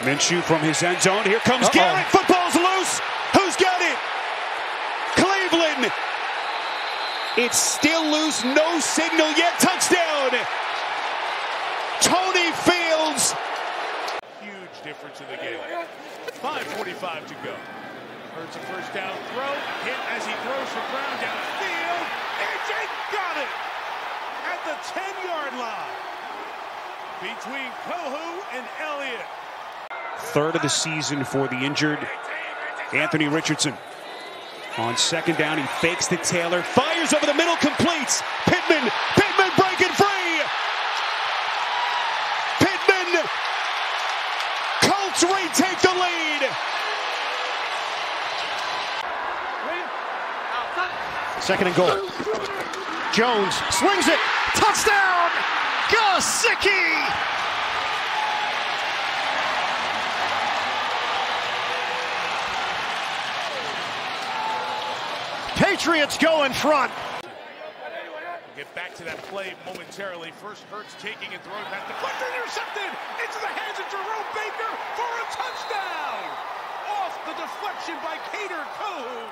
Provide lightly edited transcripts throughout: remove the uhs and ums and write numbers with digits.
Minshew from his end zone. Here comes Garrett. Football's loose. Who's got it? Cleveland. It's still loose. No signal yet. Touchdown. Tony Fields. Huge difference in the game. 5:45 to go. Hurts a first down throw. Hit as he throws from ground downfield. AJ got it at the 10-yard line between Kohou and Elliott. Third of the season for the injured Anthony Richardson. On second down, he fakes to Taylor, fires over the middle, completes. Pittman breaking free. Pittman. Colts retake the lead. Second and goal. Jones slings it. Touchdown! Gesicki! Patriots go in front. We'll get back to that play momentarily. First, Hurts taking and throwing past the deflected, intercepted into the hands of Jerome Baker for a touchdown. Off the deflection by Kader Kohou.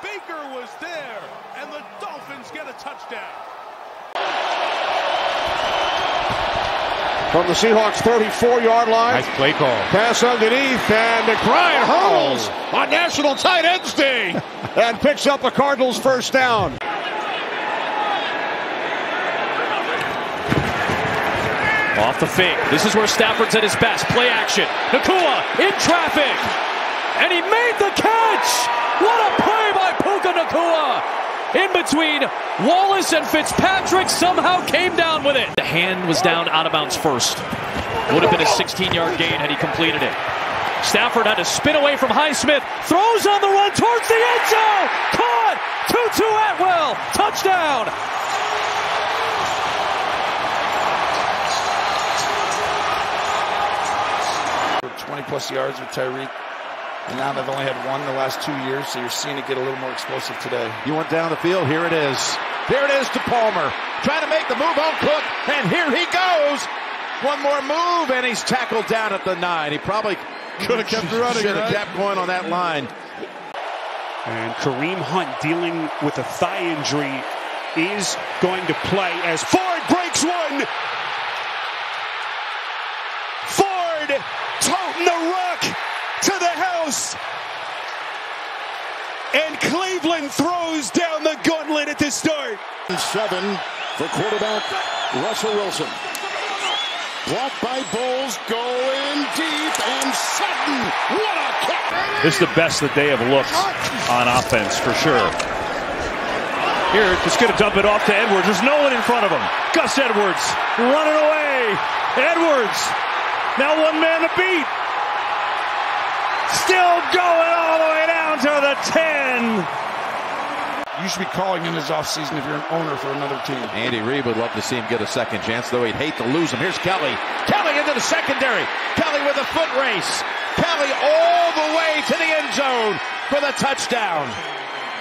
Baker was there, and the Dolphins get a touchdown. From the Seahawks 34-yard line. Nice play call. Pass underneath, and McBride hurls on National Tight Ends Day and picks up a Cardinals first down. Off the fake. This is where Stafford's at his best. Play action. Nacua in traffic. And he made the catch. What a play by Puka Nacua. In between Wallace and Fitzpatrick, somehow came down with it. The hand was down out of bounds first. Would have been a 16-yard gain had he completed it. Stafford had to spin away from Highsmith. Throws on the run towards the end zone. Caught. Tutu Atwell. Touchdown. 20-plus yards with Tyreek. And now they've only had one in the last 2 years, so you're seeing it get a little more explosive today. You went down the field. Here it is. Here it is to Palmer. Trying to make the move on Cook. And here he goes. One more move, and he's tackled down at the 9. He probably could have kept running. Should have kept going on that line. And Kareem Hunt, dealing with a thigh injury, is going to play as Ford breaks one. Ford toting the rock to the house. And Cleveland throws down the gauntlet at the start. 7 for quarterback Russell Wilson. Blocked by Bowles, going deep, and Sutton. What a catch! This is the best that they have looked on offense, for sure. Here, just going to dump it off to Edwards. There's no one in front of him. Gus Edwards running away. Edwards, now one man to beat. Still going all the way down to the 10. You should be calling in his offseason if you're an owner for another team. Andy Reid would love to see him get a second chance, though he'd hate to lose him. Here's Kelly. Kelly into the secondary. Kelly with a foot race. Kelly all the way to the end zone for the touchdown.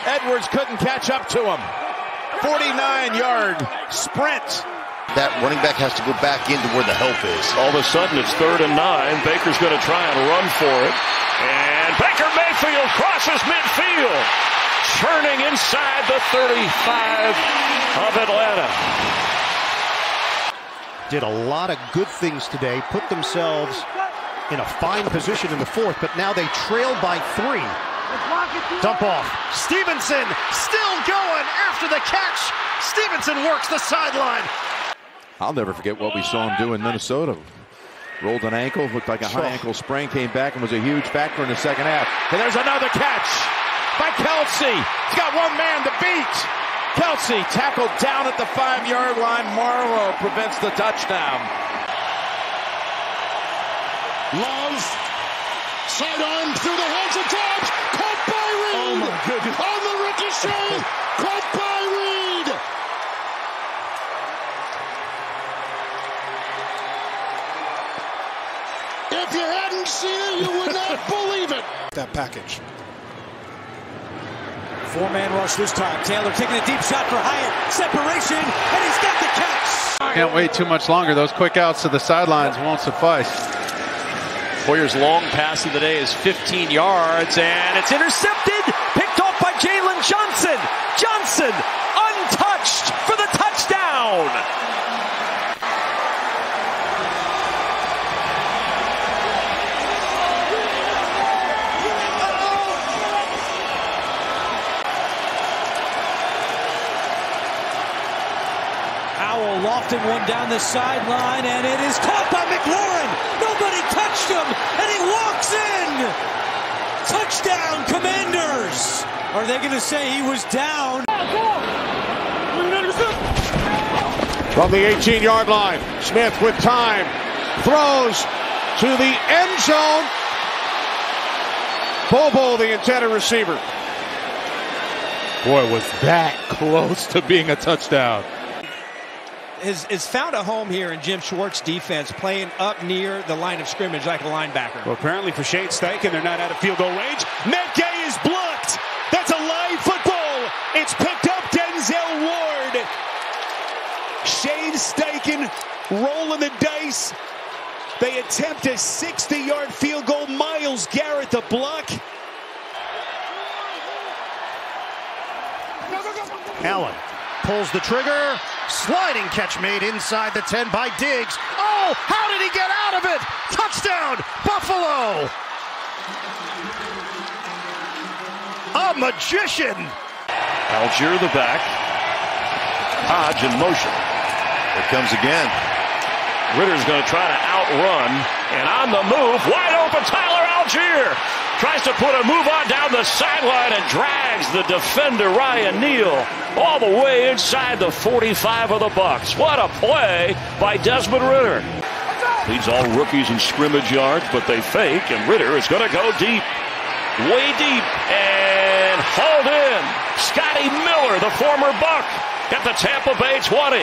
Edwards couldn't catch up to him. 49-yard sprint. That running back has to go back into where the help is. All of a sudden, it's 3rd and 9. Baker's going to try and run for it. And Baker Mayfield crosses midfield. Churning inside the 35 of Atlanta. Did a lot of good things today. Put themselves in a fine position in the 4th, but now they trail by 3. Dump off. Stevenson still going after the catch. Stevenson works the sideline. I'll never forget what we saw him do in Minnesota. Rolled an ankle, looked like a high ankle sprain, came back and was a huge factor in the second half. And there's another catch by Kelsey. He's got one man to beat. Kelsey tackled down at the 5-yard line. Marlowe prevents the touchdown. Love, sidearm through the hands of Dodge. Caught by Reed. Oh my goodness. On the ricochet. Caught by Reed. If you hadn't seen it, you would not believe it. That package. 4-man rush this time. Taylor taking a deep shot for Hyatt. Separation, and he's got the catch. Can't wait too much longer. Those quick outs to the sidelines won't suffice. Hoyer's long pass of the day is 15 yards, and it's intercepted. Picked off by Jalen Johnson. Johnson untouched for the touchdown. Howell lofting one down the sideline, and it is caught by McLaurin. Nobody touched him, and he walks in. Touchdown, Commanders. Are they going to say he was down? From the 18-yard line, Smith with time, throws to the end zone. Bobo, the intended receiver. Boy, was that close to being a touchdown. Is found a home here in Jim Schwartz's defense, playing up near the line of scrimmage like a linebacker. Well, apparently for Shane Steichen, they're not out of field goal range. Matt Gay is blocked. That's a live football. It's picked up Denzel Ward. Shane Steichen rolling the dice. They attempt a 60-yard field goal. Myles Garrett the block. Allen pulls the trigger. Sliding catch made inside the 10 by Diggs. Oh, how did he get out of it? Touchdown, Buffalo. A magician. Algier the back. Hodge in motion. Here comes again. Ritter's going to try to outrun, and on the move, wide open, Tyler Algier tries to put a move on down the sideline and drags the defender Ryan Neal all the way inside the 45 of the Bucs. What a play by Desmond Ridder. Leads all rookies in scrimmage yards, but they fake, and Ridder is going to go deep, way deep, and hauled in. Scotty Miller, the former Buck, at the Tampa Bay 20.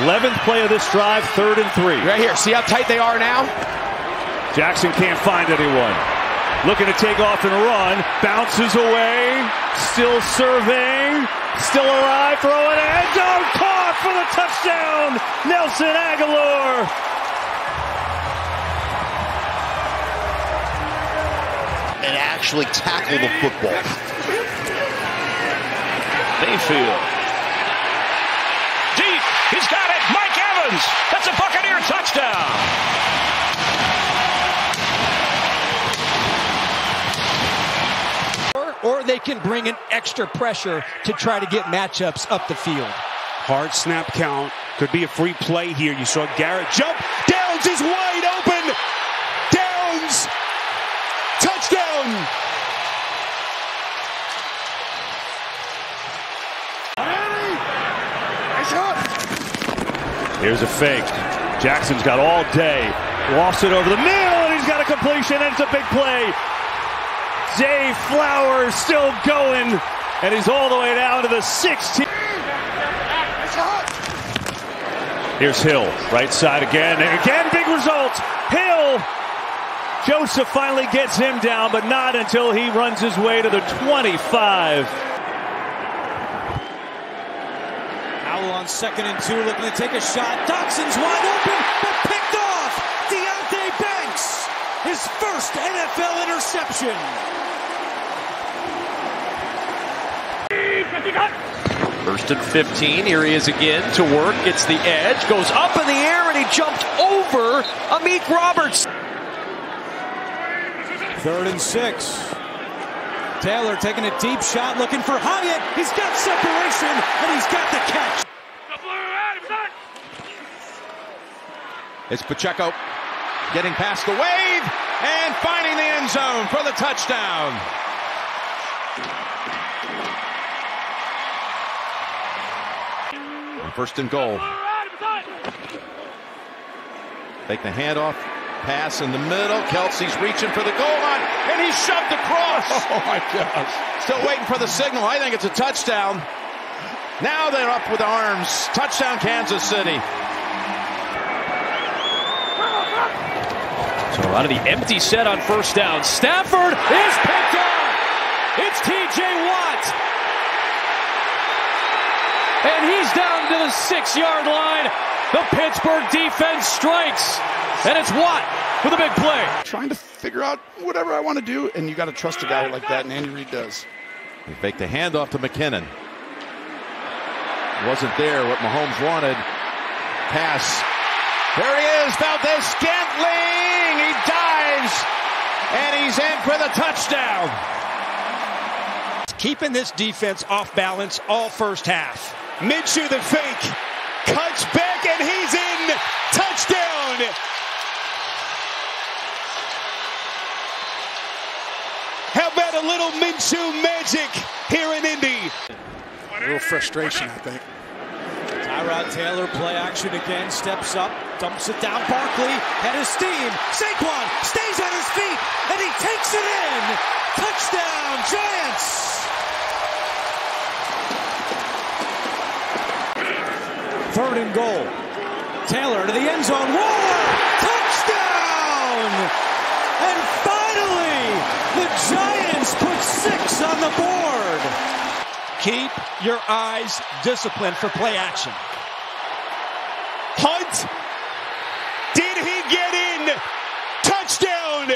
11th play of this drive, 3rd and 3. Right here, see how tight they are now? Jackson can't find anyone. Looking to take off and run. Bounces away. Still serving. Still alive. Throwing it. Don't caught for the touchdown. Nelson Aguilar. And actually tackle the football. Mayfield. Deep. He's got it. Mike Evans. That's a Buccaneer touchdown. Or they can bring in extra pressure to try to get matchups up the field. Hard snap count. Could be a free play here. You saw Garrett jump. Downs is wide open. Downs. Touchdown. Here's a fake. Jackson's got all day. Lofts it over the middle, and he's got a completion, and it's a big play. Zay Flowers still going, and he's all the way down to the 16. Here's Hill, right side again, and again, big result. Hill, Joseph finally gets him down, but not until he runs his way to the 25. Howell on 2nd and 2, looking to take a shot. Dotson's wide open, but picked off. Deontay Banks, his first NFL interception. 1st and 15. Here he is again to work. Gets the edge. Goes up in the air, and he jumped over Amik Roberts. 3rd and 6. Taylor taking a deep shot, looking for Hyatt. He's got separation, and he's got the catch. It's Pacheco getting past the wave and finding the end zone for the touchdown. And 1st and goal. Take the handoff. Pass in the middle. Kelsey's reaching for the goal line, and he's shoved across. Oh, my gosh. Still waiting for the signal. I think it's a touchdown. Now they're up with arms. Touchdown, Kansas City. So out of the empty set on 1st down. Stafford is picked up. It's T.J. Watt. And he's down to the 6-yard line. The Pittsburgh defense strikes. And it's Watt with a big play. Trying to figure out whatever I want to do, and you got to trust a guy like that, and Andy Reid does. He faked the handoff to McKinnon. Wasn't there what Mahomes wanted. Pass. There he is, Valdes-Scantling. He dives, and he's in for the touchdown. Keeping this defense off balance all first half. Minshew the fake. Cuts back, and he's in. Touchdown. How about a little Minshew magic here in Indy? A little frustration, I think. Tyrod Taylor, play action again, steps up, dumps it down. Barkley, head of steam. Saquon stays on his feet, and he takes it in. Touchdown, Giants. Third and goal. Taylor to the end zone. Waller, touchdown! And finally, the Giants put 6 on the board. Keep your eyes disciplined for play action. Hunt. Did he get in? Touchdown.